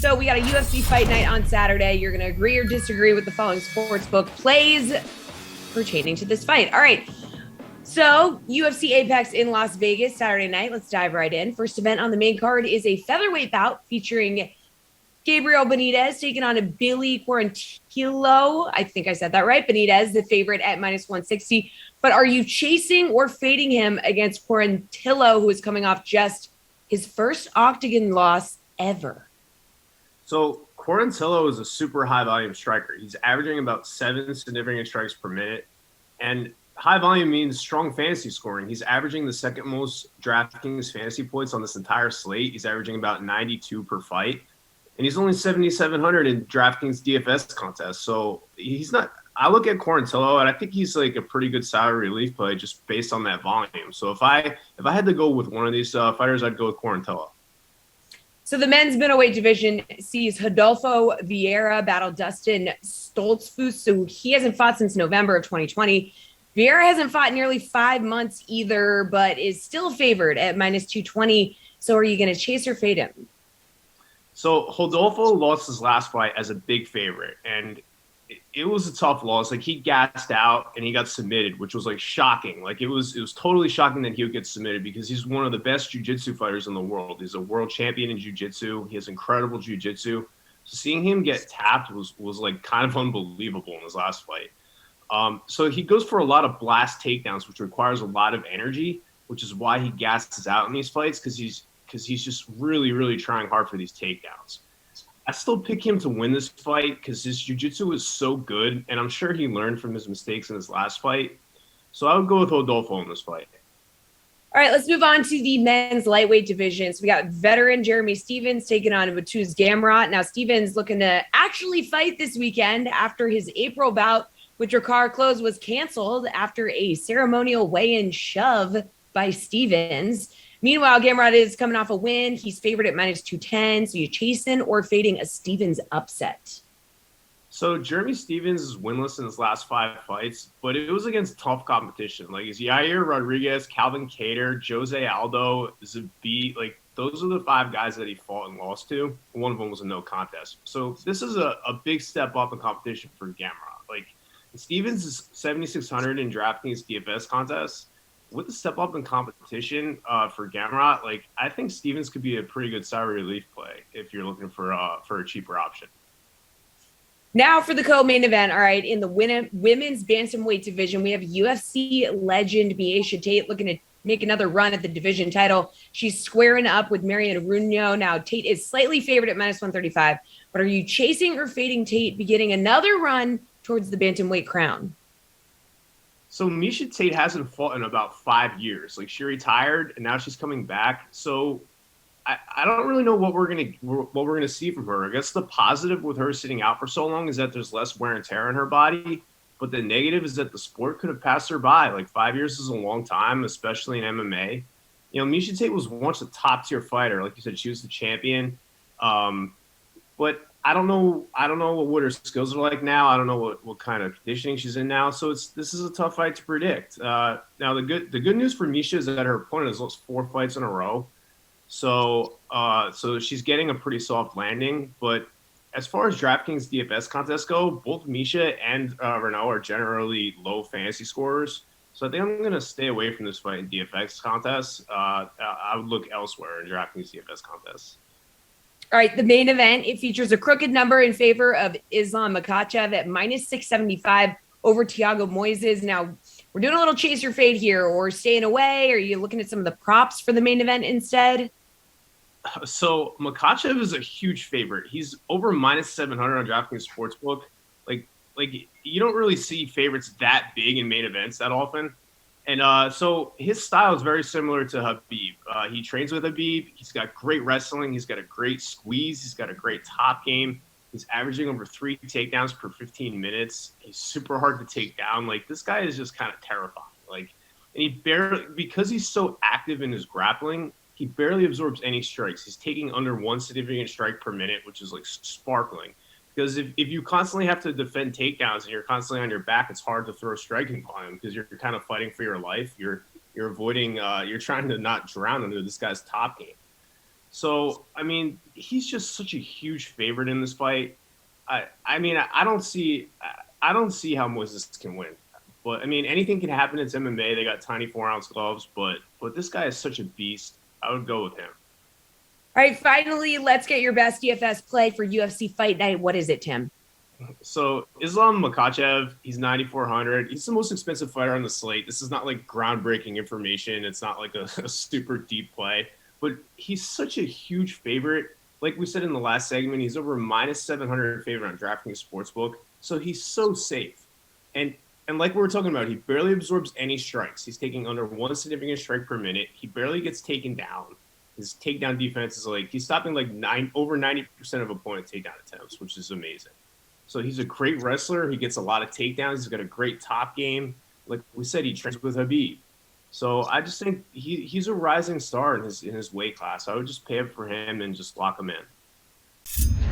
So we got a UFC fight night on Saturday. You're going to agree or disagree with the following sportsbook plays pertaining to this fight. All right. So UFC Apex in Las Vegas Saturday night. Let's dive right in. First event on the main card is a featherweight bout featuring GABRIEL BENITEZ taking on a Billy Quarantillo. I think I said that right. BENITEZ, the favorite at minus 160. But are you chasing or fading him against Quarantillo, who is coming off just his first octagon loss ever? So Quarantillo is a super high volume striker. He's averaging about 7 significant strikes per minute. And high volume means strong fantasy scoring. He's averaging the second most DraftKings fantasy points on this entire slate. He's averaging about 92 per fight. And he's only 7,700 in DraftKings DFS contests. So he's not – I look at Quarantillo, and I think he's like a pretty good salary relief play just based on that volume. So if I had to go with one of these fighters, I'd go with Quarantillo. So the men's middleweight division sees Rodolfo VIEIRA battle Dustin STOLTZFUS. So he hasn't fought since November of 2020. VIEIRA hasn't fought in nearly 5 months either, but is still favored at minus 220. So are you going to chase or fade him? So Rodolfo lost his last fight as a big favorite, and it was a tough loss. Like, he gassed out and he got submitted, which was like shocking. Like, it was totally shocking that he would get submitted because he's one of the best jiu-jitsu fighters in the world. He's a world champion in jiu-jitsu. He has incredible jiu-jitsu. So seeing him get tapped was like kind of unbelievable in his last fight. So he goes for a lot of blast takedowns, which requires a lot of energy, which is why he gasses out in these fights, because he's just really, really trying hard for these takedowns. I still pick him to win this fight because his jiu-jitsu is so good, and I'm sure he learned from his mistakes in his last fight. So I would go with Rodolfo in this fight. All right, let's move on to the men's lightweight division. So we got veteran Jeremy Stephens taking on MATEUSZ GAMROT. Now, Stephens looking to actually fight this weekend after his April bout with Drakkar Klose was canceled after a ceremonial weigh-in shove by Stephens. Meanwhile, GAMROT is coming off a win. He's favored at minus 210. So you chasing or fading a Stephens upset? So Jeremy Stephens is winless in his last 5 fights, but it was against tough competition. Like, it's Yair Rodriguez, Calvin Kattar, Jose Aldo, Zabit. Like, those are the 5 guys that he fought and lost to. One of them was a no contest. So this is a big step up in competition for GAMROT. Like, Stephens is 7,600 in DraftKings DFS contests. With the step up in competition for GAMROT, like, I think Stephens could be a pretty good salary relief play if you're looking for a cheaper option. Now for the co-main event. All right, in the women's bantamweight division, we have UFC legend MIESHA Tate looking to make another run at the division title. She's squaring up with RENEAU. Now, Tate is slightly favored at minus 135. But are you chasing or fading Tate beginning another run towards the bantamweight crown? So MIESHA Tate hasn't fought in about 5 years. Like, she retired and now she's coming back. So I don't really know what we're gonna see from her. I guess the positive with her sitting out for so long is that there's less wear and tear on her body. But the negative is that the sport could have passed her by. Like, 5 years is a long time, especially in MMA. You know, MIESHA Tate was once a top tier fighter. Like you said, she was the champion. But I don't know what her skills are like now. I don't know what kind of conditioning she's in now. So this is a tough fight to predict. Now the good news for MIESHA is that her opponent has lost 4 fights in a row. So she's getting a pretty soft landing. But as far as DraftKings DFS contests go, both MIESHA and RENEAU are generally low fantasy scorers. So I think I'm going to stay away from this fight in DFS contests. I would look elsewhere in DraftKings DFS contests. All right, the main event, it features a crooked number in favor of Islam Makhachev at minus 675 over Thiago Moises. Now, we're doing a little chase or fade here, or staying away. Are you looking at some of the props for the main event instead? So Makhachev is a huge favorite. He's over minus 700 on DraftKings Sportsbook. Like you don't really see favorites that big in main events that often. And so his style is very similar to Khabib. He trains with Khabib. He's got great wrestling. He's got a great squeeze. He's got a great top game. He's averaging over 3 takedowns per 15 minutes. He's super hard to take down. Like, this guy is just kind of terrifying. Like, and he barely, because he's so active in his grappling, he barely absorbs any strikes. He's taking under 1 significant strike per minute, which is like sparkling. Because if you constantly have to defend takedowns and you're constantly on your back, it's hard to throw striking on him because you're kind of fighting for your life. You're avoiding, you're trying to not drown under this guy's top game. So, I mean, he's just such a huge favorite in this fight. I mean, I don't see how Moises can win. But I mean, anything can happen. It's MMA. They got tiny 4-ounce gloves, but this guy is such a beast. I would go with him. All right, finally, let's get your best DFS play for UFC Fight Night. What is it, Tim? So Islam Makhachev, he's 9,400. He's the most expensive fighter on the slate. This is not like groundbreaking information. It's not like a super deep play, but he's such a huge favorite. Like we said in the last segment, he's over -700 favorite on DraftKings Sportsbook. So he's so safe. And like we were talking about, he barely absorbs any strikes. He's taking under 1 significant strike per minute. He barely gets taken down. His takedown defense is like, he's stopping like over 90% of opponent takedown attempts, which is amazing. So he's a great wrestler. He gets a lot of takedowns. He's got a great top game. Like we said, he trains with Khabib. So I just think he's a rising star in his weight class. I would just pay up for him and just lock him in.